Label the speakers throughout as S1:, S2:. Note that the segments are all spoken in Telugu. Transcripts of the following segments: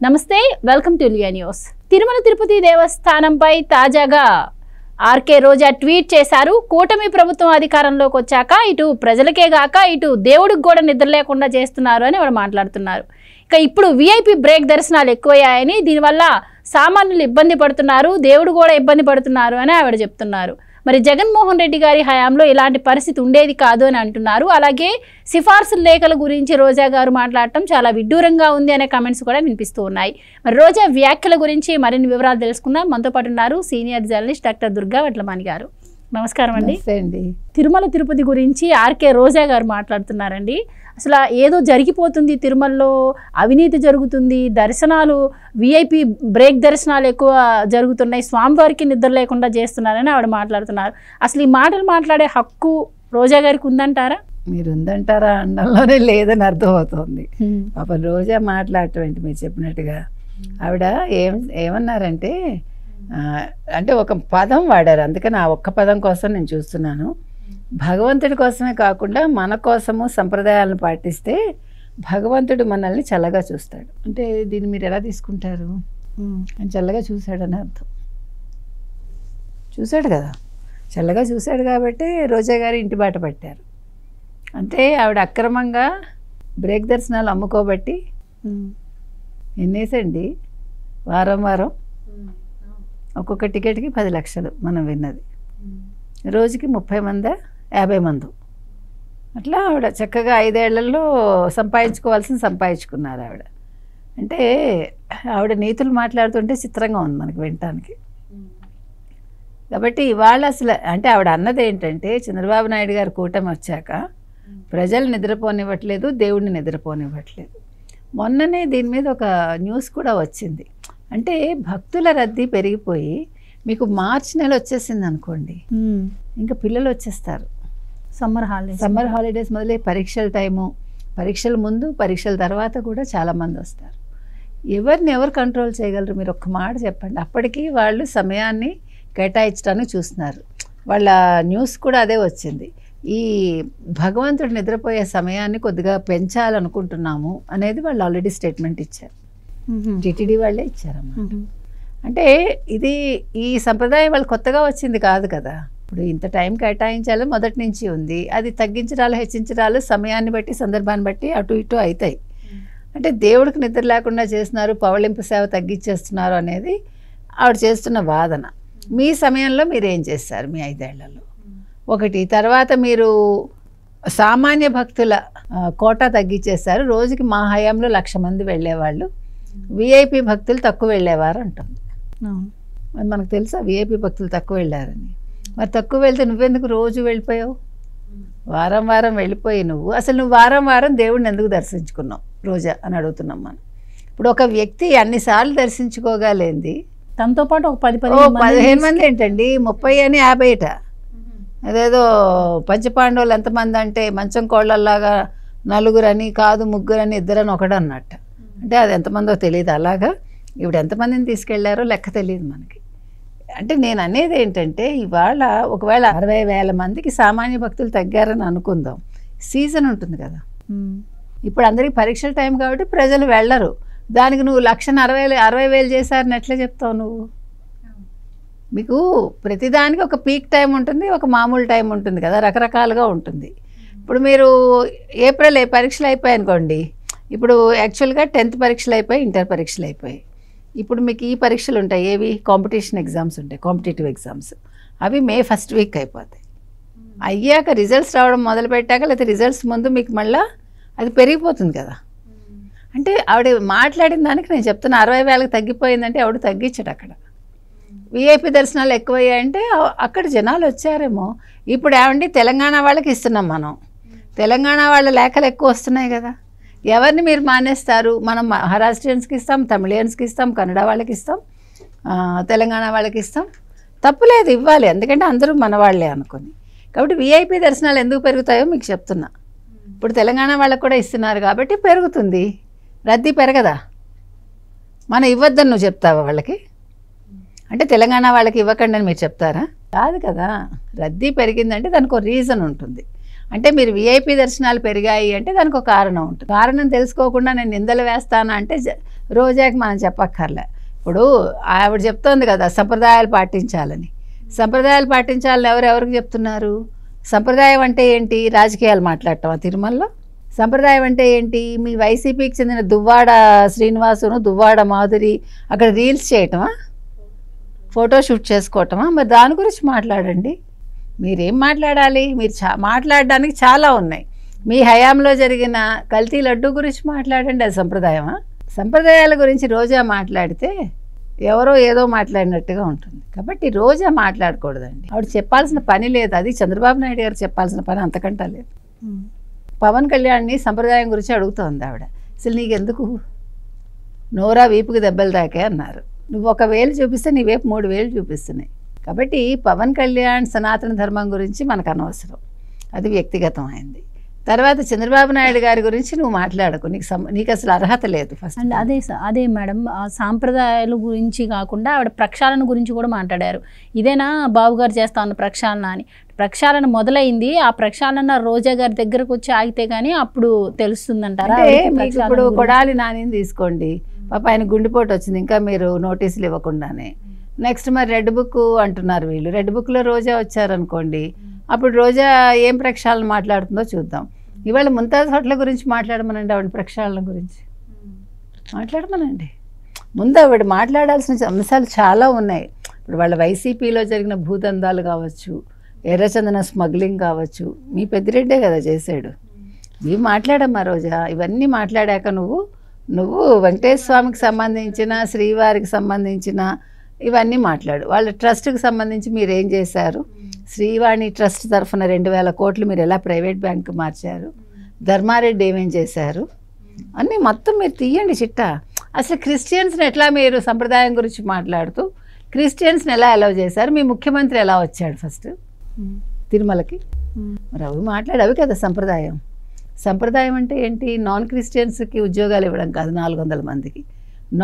S1: నమస్తే, వెల్కమ్ టు లియా న్యూస్. తిరుమల తిరుపతి దేవస్థానంపై తాజాగా ఆర్కే రోజా ట్వీట్ చేశారు. కూటమి ప్రభుత్వం అధికారంలోకి వచ్చాక ఇటు ప్రజలకే గాక ఇటు దేవుడికి కూడా నిద్ర లేకుండా చేస్తున్నారు అని వాడు మాట్లాడుతున్నారు. ఇక ఇప్పుడు విఐపి బ్రేక్ దర్శనాలు ఎక్కువయ్యాయని, దీనివల్ల సామాన్యులు ఇబ్బంది పడుతున్నారు, దేవుడు కూడా ఇబ్బంది పడుతున్నారు అని ఆవిడ చెప్తున్నారు. మరి జగన్మోహన్ రెడ్డి గారి హయాంలో ఇలాంటి పరిస్థితి ఉండేది కాదు అని అంటున్నారు. అలాగే సిఫార్సు లేఖల గురించి రోజా గారు మాట్లాడటం చాలా విడ్డూరంగా ఉంది అనే కామెంట్స్ కూడా వినిపిస్తూ ఉన్నాయి. మరి రోజా వ్యాఖ్యల గురించి మరిన్ని వివరాలు తెలుసుకుందాం. మనతో పాటు ఉన్నారు senior journalist doctor Durga Vadlamani గారు. నమస్కారం అండి. తిరుమల తిరుపతి గురించి ఆర్కే రోజా గారు మాట్లాడుతున్నారండి. అసలు ఏదో జరిగిపోతుంది, తిరుమలలో అవినీతి జరుగుతుంది, దర్శనాలు విఐపి బ్రేక్ దర్శనాలు ఎక్కువ జరుగుతున్నాయి, స్వామివారికి నిద్ర లేకుండా చేస్తున్నారని ఆవిడ మాట్లాడుతున్నారు. అసలు ఈ మాటలు మాట్లాడే హక్కు రోజా గారికి ఉందంటారా?
S2: మీరు ఉందంటారా అండంలోనే లేదని అర్థమవుతుంది. పాపం రోజా మాట్లాడటం మీరు చెప్పినట్టుగా ఆవిడ ఏమన్నారంటే అంటే ఒక పదం వాడారు, అందుకని ఆ ఒక్క పదం కోసం నేను చూస్తున్నాను. భగవంతుడి కోసమే కాకుండా మన కోసము సంప్రదాయాలను పాటిస్తే భగవంతుడు మనల్ని చల్లగా చూస్తాడు. అంటే దీన్ని మీరు ఎలా తీసుకుంటారు? అని చల్లగా చూశాడని అర్థం. చూశాడు కదా, చల్లగా చూశాడు కాబట్టి రోజా గారు ఇంటి బాట పట్టారు. అంటే ఆవిడ అక్రమంగా బ్రేక్ దర్శనాలు అమ్ముకోబట్టి ఎన్నేసండి, వారం వారం ఒక్కొక్క టికెట్కి 10 లక్షలు మనం విన్నది. రోజుకి 30 మంది 50 మంది అట్లా ఆవిడ చక్కగా 5 ఏళ్లలో సంపాదించుకున్నారు ఆవిడ. అంటే ఆవిడ నీతులు మాట్లాడుతుంటే చిత్రంగా ఉంది మనకి వినటానికి. కాబట్టి ఇవాళ అసలు అంటే ఆవిడ అన్నది ఏంటంటే, చంద్రబాబు నాయుడు గారు కూటమి వచ్చాక ప్రజలు నిద్రపోనివ్వట్లేదు, దేవుడిని నిద్రపోనివ్వట్లేదు. మొన్ననే దీని మీద ఒక న్యూస్ కూడా వచ్చింది. అంటే భక్తుల రద్దీ పెరిగిపోయి మీకు మార్చి నెల వచ్చేసింది అనుకోండి, ఇంకా పిల్లలు వచ్చేస్తారు. సమ్మర్ హాలిడేస్ మొదలై పరీక్షల టైము, పరీక్షల ముందు పరీక్షల తర్వాత కూడా చాలామంది వస్తారు. ఎవరు కంట్రోల్ చేయగలరు? మీరు ఒక్క మాట చెప్పండి. అప్పటికి వాళ్ళు సమయాన్ని కేటాయించడానికి చూస్తున్నారు. వాళ్ళ న్యూస్ కూడా అదే వచ్చింది, ఈ భగవంతుడు నిద్రపోయే సమయాన్ని కొద్దిగా పెంచాలనుకుంటున్నాము అనేది వాళ్ళు ఆల్రెడీ స్టేట్మెంట్ ఇచ్చారు. టిటిడి వాళ్ళే ఇచ్చారన్నమాట. అంటే ఇది ఈ సంప్రదాయం వాళ్ళు కొత్తగా వచ్చింది కాదు కదా. ఇప్పుడు ఇంత టైం కేటాయించాలి మొదటి నుంచి ఉంది. అది తగ్గించడాలు హెచ్చించడాలు సమయాన్ని బట్టి సందర్భాన్ని బట్టి అటు ఇటు అవుతాయి. అంటే దేవుడికి నిద్ర లేకుండా చేస్తున్నారు, పవళింపు సేవ తగ్గించేస్తున్నారు అనేది ఆవిడ చేస్తున్న వాదన. మీ సమయంలో మీరు ఏం చేస్తారు మీ 5 ఏళ్లలో? ఒకటి, తర్వాత మీరు సామాన్య భక్తుల కోటా తగ్గించేశారు. రోజుకి మా హయాంలో 1,00,000 మంది వెళ్ళేవాళ్ళు, విఐపి భక్తులు తక్కువ వెళ్ళేవారు అంటుంది. మరి మనకు తెలుసా విఐపి భక్తులు తక్కువ వెళ్ళారని? మరి తక్కువ వెళ్తే నువ్వెందుకు రోజు వెళ్ళిపోయావు? వారం వారం వెళ్ళిపోయి నువ్వు వారం వారం దేవుడిని ఎందుకు దర్శించుకున్నావు రోజా అని అడుగుతున్నాం మనం. ఇప్పుడు ఒక వ్యక్తి అన్నిసార్లు దర్శించుకోగలేంది,
S1: తనతో పాటు ఒక
S2: 15 మంది ఏంటండి, 30 అని 50 అదేదో పంచపాండవులు ఎంతమంది అంటే మంచం కోళ్ళల్లాగా 4 అని కాదు, 3 అని 2 అని 1 అన్నట్టు. అంటే అది ఎంతమందో తెలియదు. అలాగా ఇప్పుడు ఎంతమందిని తీసుకెళ్లారో లెక్క తెలియదు మనకి. అంటే నేను అనేది ఏంటంటే, ఇవాళ ఒకవేళ 60,000 మందికి సామాన్య భక్తులు తగ్గారని అనుకుందాం, సీజన్ ఉంటుంది కదా. ఇప్పుడు అందరికీ పరీక్షల టైం కాబట్టి ప్రజలు వెళ్ళరు. దానికి నువ్వు 1,60,000 చేశారని ఎట్లా చెప్తావు నువ్వు? మీకు ప్రతిదానికి ఒక పీక్ టైం ఉంటుంది, ఒక మామూలు టైం ఉంటుంది కదా, రకరకాలుగా ఉంటుంది. ఇప్పుడు మీరు ఏప్రిల్ పరీక్షలు అయిపోయాయి అనుకోండి, ఇప్పుడు యాక్చువల్గా 10th పరీక్షలు అయిపోయి, ఇంటర్ పరీక్షలు అయిపోయి, ఇప్పుడు మీకు ఈ పరీక్షలు ఉంటాయి, ఏవి కాంపిటీషన్ ఎగ్జామ్స్ ఉంటాయి, కాంపిటేటివ్ ఎగ్జామ్స్. అవి May 1st వీక్ అయిపోతాయి. అయ్యాక రిజల్ట్స్ రావడం మొదలు పెట్టాక, లేకపోతే రిజల్ట్స్ ముందు మీకు మళ్ళీ అది పెరిగిపోతుంది కదా. అంటే ఆవిడ మాట్లాడిన దానికి నేను చెప్తున్నా, 60,000 తగ్గిపోయిందంటే ఆవిడ తగ్గించడు. అక్కడ విఐపి దర్శనాలు ఎక్కువయ్యాయంటే అక్కడ జనాలు వచ్చారేమో. ఇప్పుడు ఏమండి తెలంగాణ వాళ్ళకి ఇస్తున్నాం మనం, తెలంగాణ వాళ్ళ లేఖలు ఎక్కువ వస్తున్నాయి కదా. ఎవరిని మీరు మానేస్తారు? మనం మహారాష్ట్రియన్స్కి ఇస్తాం, తమిళియన్స్కి ఇస్తాం, కన్నడ వాళ్ళకి ఇస్తాం, తెలంగాణ వాళ్ళకి ఇస్తాం. తప్పులేదు, ఇవ్వాలి, ఎందుకంటే అందరూ మన వాళ్ళే అనుకుని. కాబట్టి విఐపి దర్శనాలు ఎందుకు పెరుగుతాయో మీకు చెప్తున్నా. ఇప్పుడు తెలంగాణ వాళ్ళకు కూడా ఇస్తున్నారు కాబట్టి పెరుగుతుంది, రద్దీ పెరగదా? మనం ఇవ్వద్దని నువ్వు చెప్తావా వాళ్ళకి? అంటే తెలంగాణ వాళ్ళకి ఇవ్వకండి అని మీరు చెప్తారా? కాదు కదా. రద్దీ పెరిగిందంటే దానికి ఒక రీజన్ ఉంటుంది. అంటే మీరు విఐపి దర్శనాలు పెరిగాయి అంటే దానికి ఒక కారణం ఉంటుంది. కారణం తెలుసుకోకుండా నేను నిందలు వేస్తాను అంటే రోజాకి మనం చెప్పక్కర్లే. ఇప్పుడు ఆవిడ చెప్తోంది కదా సంప్రదాయాలు పాటించాలని. సంప్రదాయాలు పాటించాలని ఎవరెవరికి చెప్తున్నారు? సంప్రదాయం అంటే ఏంటి? రాజకీయాలు మాట్లాడటమా తిరుమలలో? సంప్రదాయం అంటే ఏంటి? మీ వైసీపీకి చెందిన దువ్వాడ శ్రీనివాసును, దువ్వాడ మాధురి అక్కడ రీల్స్ చేయటమా, ఫోటోషూట్ చేసుకోవటమా? మరి దాని గురించి మాట్లాడండి. మీరేం మాట్లాడాలి? మీరు మాట్లాడడానికి చాలా ఉన్నాయి. మీ హయాంలో జరిగిన కల్తీ లడ్డు గురించి మాట్లాడండి. అది సంప్రదాయమా? సంప్రదాయాల గురించి రోజా మాట్లాడితే ఎవరో ఏదో మాట్లాడినట్టుగా ఉంటుంది. కాబట్టి రోజా మాట్లాడకూడదండి. ఆవిడ చెప్పాల్సిన పని లేదు. అది చంద్రబాబు నాయుడు గారు చెప్పాల్సిన పని అంతకంటా లేదు. పవన్ కళ్యాణ్ని సంప్రదాయం గురించి అడుగుతోంది ఆవిడ. అసలు నీకెందుకు? నోరా వీపుకి దెబ్బలు తాకే అన్నారు. నువ్వు 1 వేలు చూపిస్తే నీ వైపు 3 వేలు చూపిస్తున్నాయి. కాబట్టి పవన్ కళ్యాణ్ సనాతన ధర్మం గురించి మనకు అనవసరం, అది వ్యక్తిగతమైంది. తర్వాత చంద్రబాబు నాయుడు గారి గురించి నువ్వు మాట్లాడకు, నీకు అసలు అర్హత లేదు ఫస్ట్.
S1: అండ్ అదే మేడం, ఆ సాంప్రదాయాల గురించి కాకుండా ఆవిడ ప్రక్షాళన గురించి కూడా మాట్లాడారు. ఇదేనా బాబు గారు చేస్తా ఉన్న ప్రక్షాళన అని. ప్రక్షాళన మొదలైంది, ఆ ప్రక్షాళన రోజా గారి దగ్గరకు వచ్చి ఆగితే గానీ అప్పుడు తెలుస్తుందంటారా?
S2: ఇప్పుడు కొడాలి నానిని తీసుకోండి, పాప ఆయన గుండెపోటు వచ్చింది, ఇంకా మీరు నోటీసులు ఇవ్వకుండానే. నెక్స్ట్ మరి రెడ్ బుక్ అంటున్నారు వీళ్ళు. రెడ్ బుక్లో రోజా వచ్చారనుకోండి, అప్పుడు రోజా ఏం ప్రక్షాళన మాట్లాడుతుందో చూద్దాం. ఇవాళ ముంతాజ్ హోటల్ గురించి మాట్లాడమనండి, ఆవిడ ప్రక్షాళన గురించి మాట్లాడమనండి. ముందు ఆవిడ మాట్లాడాల్సిన అంశాలు చాలా ఉన్నాయి. ఇప్పుడు వాళ్ళ వైసీపీలో జరిగిన భూదందాలు కావచ్చు, ఎర్రచందన స్మగ్లింగ్ కావచ్చు, మీ పెద్దిరెడ్డే కదా చేశాడు. ఇవి మాట్లాడమ్మా రోజా. ఇవన్నీ మాట్లాడాక నువ్వు వెంకటేశ్వర స్వామికి సంబంధించిన, శ్రీవారికి సంబంధించిన ఇవన్నీ మాట్లాడు. వాళ్ళ ట్రస్ట్కి సంబంధించి మీరు ఏం చేశారు? శ్రీవాణి ట్రస్ట్ తరఫున 2000 కోట్లు మీరు ఎలా ప్రైవేట్ బ్యాంకు మార్చారు? ధర్మారెడ్డి ఏమేం చేశారు? అన్నీ మొత్తం మీరు తీయండి చిట్టా. అసలు క్రిస్టియన్స్ని ఎట్లా మీరు సంప్రదాయం గురించి మాట్లాడుతూ క్రిస్టియన్స్ని ఎలా అలౌ చేశారు? మీ ముఖ్యమంత్రి ఎలా వచ్చాడు ఫస్ట్ తిరుమలకి? మరి అవి మాట్లాడవి కదా సంప్రదాయం. సంప్రదాయం అంటే ఏంటి? నాన్ క్రిస్టియన్స్కి ఉద్యోగాలు ఇవ్వడం కాదు, 400 మందికి.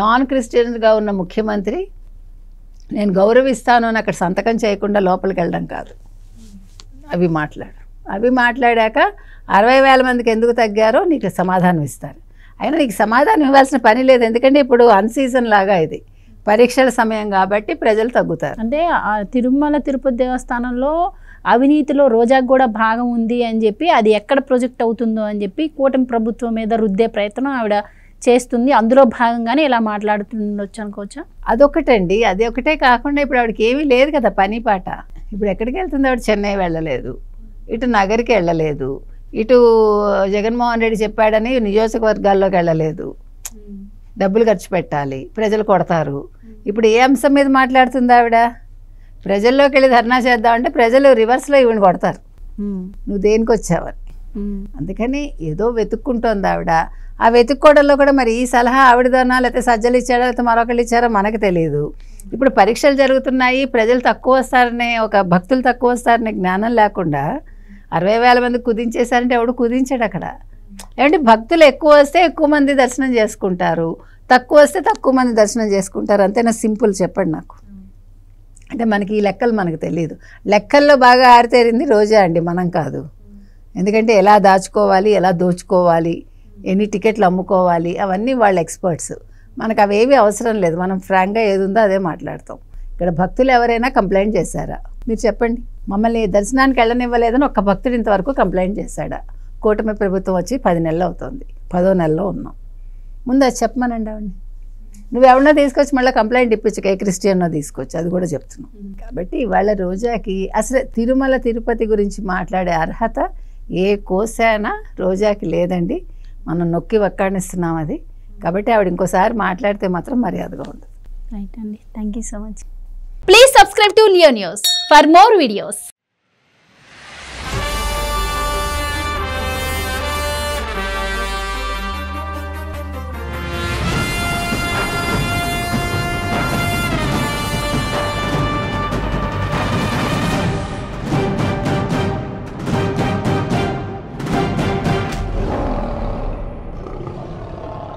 S2: నాన్ క్రిస్టియన్స్గా ఉన్న ముఖ్యమంత్రి నేను గౌరవిస్తాను అని అక్కడ సంతకం చేయకుండా లోపలికి వెళ్ళడం కాదు. అవి మాట్లాడాక 60,000 మందికి ఎందుకు తగ్గారో నీకు సమాధానం ఇస్తారు. అయినా నీకు సమాధానం ఇవ్వాల్సిన పని లేదు, ఎందుకంటే ఇప్పుడు అన్సీజన్ లాగా ఇది పరీక్షల సమయం కాబట్టి ప్రజలు తగ్గుతారు.
S1: అంటే తిరుమల తిరుపతి దేవస్థానంలో అవినీతిలో రోజాకు కూడా భాగం ఉంది అని చెప్పి, అది ఎక్కడ ప్రొజెక్ట్ అవుతుందో అని చెప్పి కూటమి ప్రభుత్వం మీద రుద్దే ప్రయత్నం ఆవిడ చేస్తుంది. అందులో భాగంగానే ఇలా మాట్లాడుతుండొచ్చు అనుకోవచ్చా?
S2: అదొకటండి. అది ఒకటే కాకుండా ఇప్పుడు ఆవిడకి ఏమీ లేదు కదా పని పాట. ఇప్పుడు ఎక్కడికి వెళ్తుంది ఆవిడ? చెన్నై వెళ్ళలేదు, ఇటు నగరికి వెళ్ళలేదు, ఇటు జగన్మోహన్ రెడ్డి చెప్పాడని నియోజకవర్గాల్లోకి వెళ్ళలేదు. డబ్బులు ఖర్చు పెట్టాలి, ప్రజలు కొడతారు. ఇప్పుడు ఏ అంశం మీద మాట్లాడుతుంది ఆవిడ? ప్రజల్లోకి వెళ్ళి ధర్నా చేద్దామంటే ప్రజలు రివర్స్లో ఇవన్నీ కొడతారు, నువ్వు దేనికి వచ్చావని. అందుకని ఏదో వెతుక్కుంటోంది ఆవిడ. ఆ వెతుక్కోవడంలో కూడా మరి ఈ సలహా ఆవిడదనా, లేకపోతే సజ్జలు ఇచ్చాడో, లేకపోతే మరొకళ్ళు ఇచ్చారో మనకు తెలియదు. ఇప్పుడు పరీక్షలు జరుగుతున్నాయి, ప్రజలు తక్కువ వస్తారనే, ఒక భక్తులు తక్కువ వస్తారనే జ్ఞానం లేకుండా 60,000 మంది కుదించేశారంటే ఎవడు కుదించాడు అక్కడ? ఏమంటే భక్తులు ఎక్కువ వస్తే ఎక్కువ మంది దర్శనం చేసుకుంటారు, తక్కువ వస్తే తక్కువ మంది దర్శనం చేసుకుంటారు, అంతేనా? సింపుల్ చెప్పండి నాకు. అంటే మనకి ఈ లెక్కలు మనకు తెలియదు. లెక్కల్లో బాగా ఆరితేరింది రోజా అండి, మనం కాదు. ఎందుకంటే ఎలా దాచుకోవాలి, ఎలా దోచుకోవాలి, ఎన్ని టికెట్లు అమ్ముకోవాలి, అవన్నీ వాళ్ళ ఎక్స్పర్ట్స్. మనకు అవేవి అవసరం లేదు. మనం ఫ్రాంక్గా ఏది ఉందో అదే మాట్లాడతాం. ఇక్కడ భక్తులు ఎవరైనా కంప్లైంట్ చేశారా? మీరు చెప్పండి. మమ్మల్ని దర్శనానికి వెళ్ళనివ్వలేదని ఒక్క భక్తుడు ఇంతవరకు కంప్లైంట్ చేశాడా? కూటమి ప్రభుత్వం వచ్చి 10 నెలలు అవుతుంది, 10వ నెలలో ఉన్నాం. ముందు అది చెప్పమనండి ఆవిడని. నువ్వెవరినో తీసుకొచ్చి మళ్ళీ కంప్లైంట్ ఇప్పించు, ఏ క్రిస్టియన్నో తీసుకొచ్చి, అది కూడా చెప్తున్నాం. కాబట్టి ఇవాళ రోజాకి అసలు తిరుమల తిరుపతి గురించి మాట్లాడే అర్హత ఏ కోసైనా రోజాకి లేదండి. మనం నొక్కి వక్కాడిస్తున్నాం అది. కాబట్టి ఆవిడ ఇంకోసారి మాట్లాడితే మాత్రం మర్యాదగా ఉంటుంది.
S1: రైట్ అండి, thank you so much. Please subscribe to Leo news for more videos.